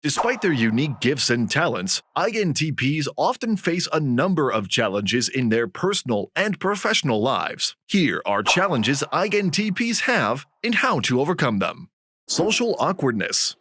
Despite their unique gifts and talents, INTPs often face a number of challenges in their personal and professional lives. Here are challenges INTPs have and how to overcome them. Social awkwardness.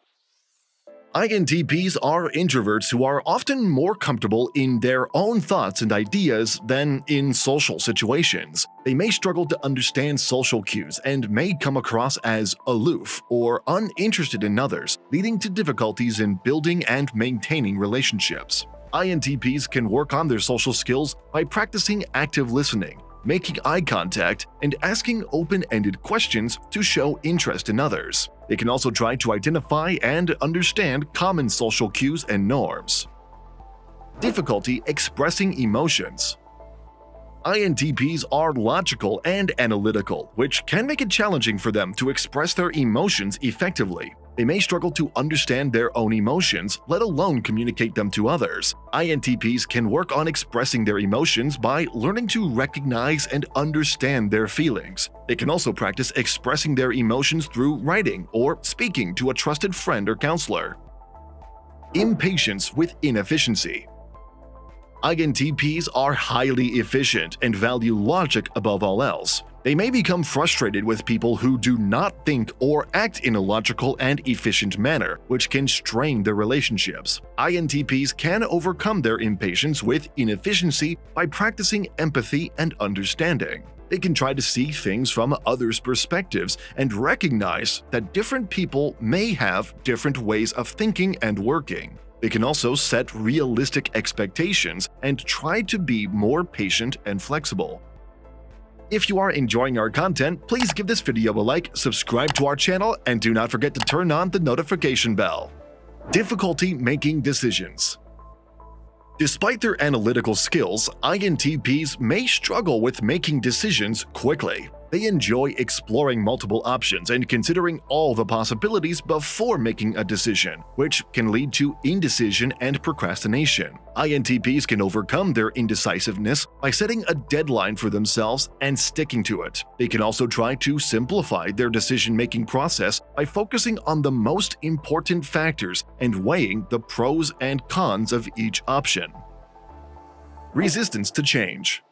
INTPs are introverts who are often more comfortable in their own thoughts and ideas than in social situations. They may struggle to understand social cues and may come across as aloof or uninterested in others, leading to difficulties in building and maintaining relationships. INTPs can work on their social skills by practicing active listening, making eye contact, and asking open-ended questions to show interest in others. They can also try to identify and understand common social cues and norms. Difficulty expressing emotions. INTPs are logical and analytical, which can make it challenging for them to express their emotions effectively. They may struggle to understand their own emotions, let alone communicate them to others. INTPs can work on expressing their emotions by learning to recognize and understand their feelings. They can also practice expressing their emotions through writing or speaking to a trusted friend or counselor. Impatience with inefficiency. INTPs are highly efficient and value logic above all else. They may become frustrated with people who do not think or act in a logical and efficient manner, which can strain their relationships. INTPs can overcome their impatience with inefficiency by practicing empathy and understanding. They can try to see things from others' perspectives and recognize that different people may have different ways of thinking and working. They can also set realistic expectations and try to be more patient and flexible. If you are enjoying our content, please give this video a like, subscribe to our channel, and do not forget to turn on the notification bell. Difficulty making decisions. Despite their analytical skills, INTPs may struggle with making decisions quickly. They enjoy exploring multiple options and considering all the possibilities before making a decision, which can lead to indecision and procrastination. INTPs can overcome their indecisiveness by setting a deadline for themselves and sticking to it. They can also try to simplify their decision-making process by focusing on the most important factors and weighing the pros and cons of each option. Resistance to change.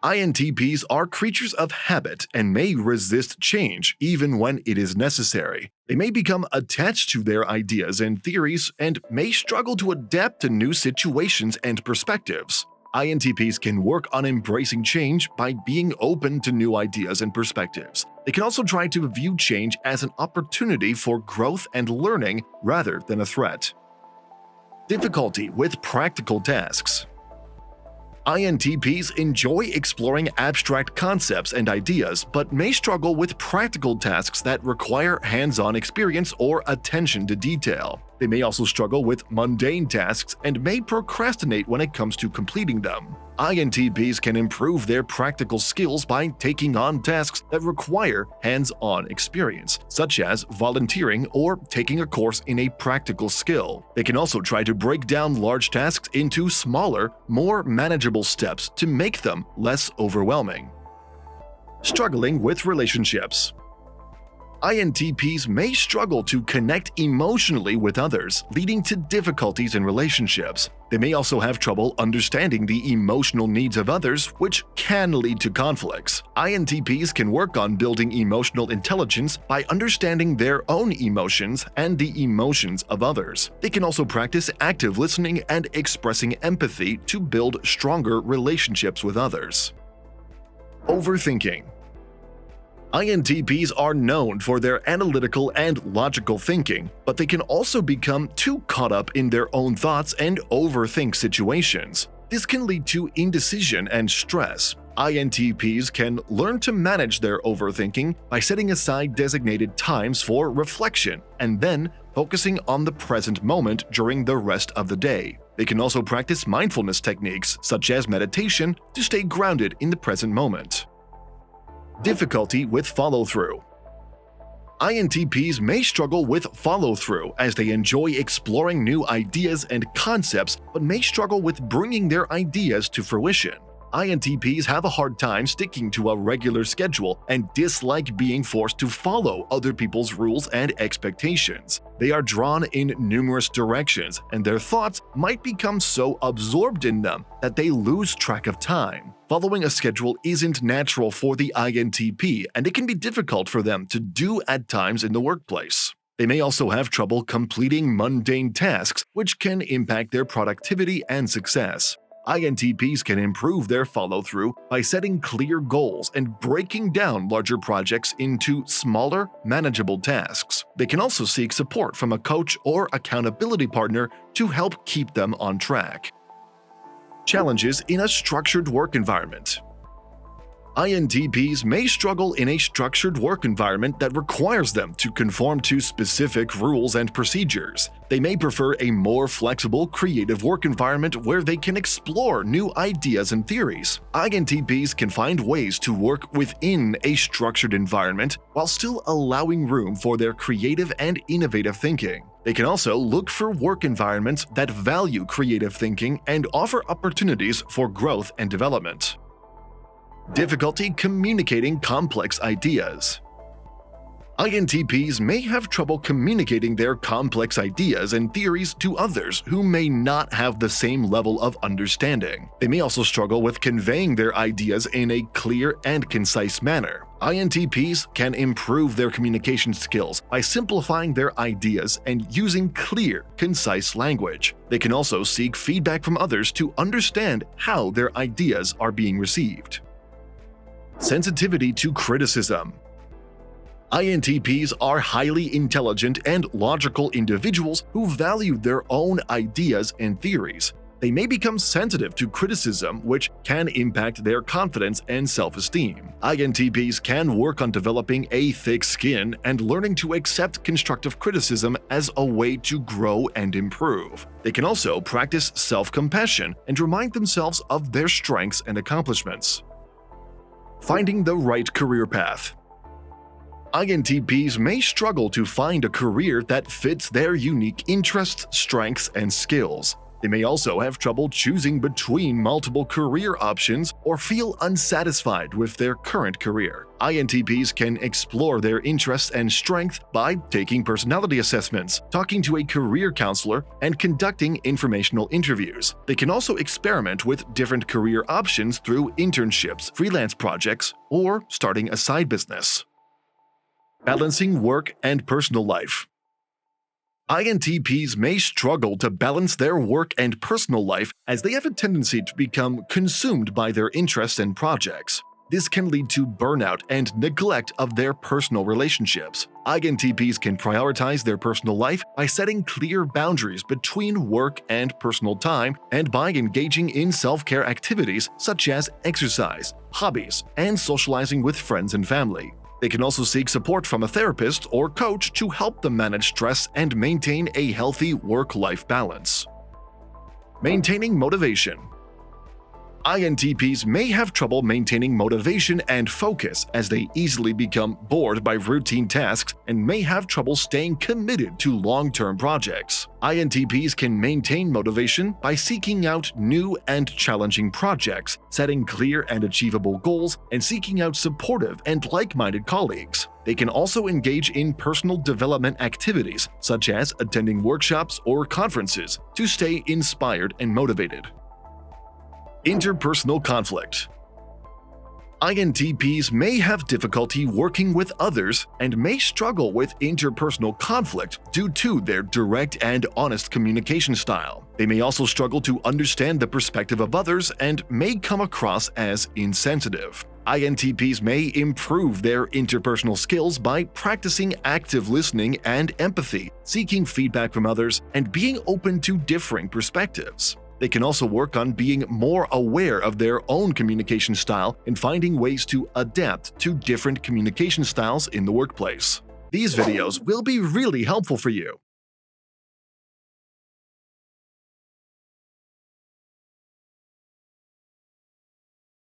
INTPs are creatures of habit and may resist change even when it is necessary. They may become attached to their ideas and theories and may struggle to adapt to new situations and perspectives. INTPs can work on embracing change by being open to new ideas and perspectives. They can also try to view change as an opportunity for growth and learning rather than a threat. Difficulty with practical tasks. INTPs enjoy exploring abstract concepts and ideas, but may struggle with practical tasks that require hands-on experience or attention to detail. They may also struggle with mundane tasks and may procrastinate when it comes to completing them. INTPs can improve their practical skills by taking on tasks that require hands-on experience, such as volunteering or taking a course in a practical skill. They can also try to break down large tasks into smaller, more manageable steps to make them less overwhelming. Struggling with relationships. INTPs may struggle to connect emotionally with others, leading to difficulties in relationships. They may also have trouble understanding the emotional needs of others, which can lead to conflicts. INTPs can work on building emotional intelligence by understanding their own emotions and the emotions of others. They can also practice active listening and expressing empathy to build stronger relationships with others. Overthinking. INTPs are known for their analytical and logical thinking, but they can also become too caught up in their own thoughts and overthink situations. This can lead to indecision and stress. INTPs can learn to manage their overthinking by setting aside designated times for reflection and then focusing on the present moment during the rest of the day. They can also practice mindfulness techniques, such as meditation, to stay grounded in the present moment. Difficulty with follow-through. INTPs may struggle with follow-through as they enjoy exploring new ideas and concepts but may struggle with bringing their ideas to fruition. INTPs have a hard time sticking to a regular schedule and dislike being forced to follow other people's rules and expectations. They are drawn in numerous directions, and their thoughts might become so absorbed in them that they lose track of time. Following a schedule isn't natural for the INTP, and it can be difficult for them to do at times in the workplace. They may also have trouble completing mundane tasks, which can impact their productivity and success. INTPs can improve their follow-through by setting clear goals and breaking down larger projects into smaller, manageable tasks. They can also seek support from a coach or accountability partner to help keep them on track. Challenges in a structured work environment. INTPs may struggle in a structured work environment that requires them to conform to specific rules and procedures. They may prefer a more flexible, creative work environment where they can explore new ideas and theories. INTPs can find ways to work within a structured environment while still allowing room for their creative and innovative thinking. They can also look for work environments that value creative thinking and offer opportunities for growth and development. Difficulty communicating complex ideas. INTPs may have trouble communicating their complex ideas and theories to others who may not have the same level of understanding. They may also struggle with conveying their ideas in a clear and concise manner. INTPs can improve their communication skills by simplifying their ideas and using clear, concise language. They can also seek feedback from others to understand how their ideas are being received. Sensitivity to criticism. INTPs are highly intelligent and logical individuals who value their own ideas and theories. They may become sensitive to criticism, which can impact their confidence and self-esteem. INTPs can work on developing a thick skin and learning to accept constructive criticism as a way to grow and improve. They can also practice self-compassion and remind themselves of their strengths and accomplishments. Finding the right career path. INTPs may struggle to find a career that fits their unique interests, strengths, and skills. They may also have trouble choosing between multiple career options or feel unsatisfied with their current career. INTPs can explore their interests and strengths by taking personality assessments, talking to a career counselor, and conducting informational interviews. They can also experiment with different career options through internships, freelance projects, or starting a side business. Balancing work and personal life. INTPs may struggle to balance their work and personal life as they have a tendency to become consumed by their interests and projects. This can lead to burnout and neglect of their personal relationships. INTPs can prioritize their personal life by setting clear boundaries between work and personal time and by engaging in self-care activities such as exercise, hobbies, and socializing with friends and family. They can also seek support from a therapist or coach to help them manage stress and maintain a healthy work-life balance. Maintaining motivation. INTPs may have trouble maintaining motivation and focus as they easily become bored by routine tasks and may have trouble staying committed to long-term projects. INTPs can maintain motivation by seeking out new and challenging projects, setting clear and achievable goals, and seeking out supportive and like-minded colleagues. They can also engage in personal development activities, such as attending workshops or conferences, to stay inspired and motivated. Interpersonal conflict. INTPs may have difficulty working with others and may struggle with interpersonal conflict due to their direct and honest communication style. They may also struggle to understand the perspective of others and may come across as insensitive. INTPs may improve their interpersonal skills by practicing active listening and empathy, seeking feedback from others, and being open to differing perspectives. They can also work on being more aware of their own communication style and finding ways to adapt to different communication styles in the workplace. These videos will be really helpful for you.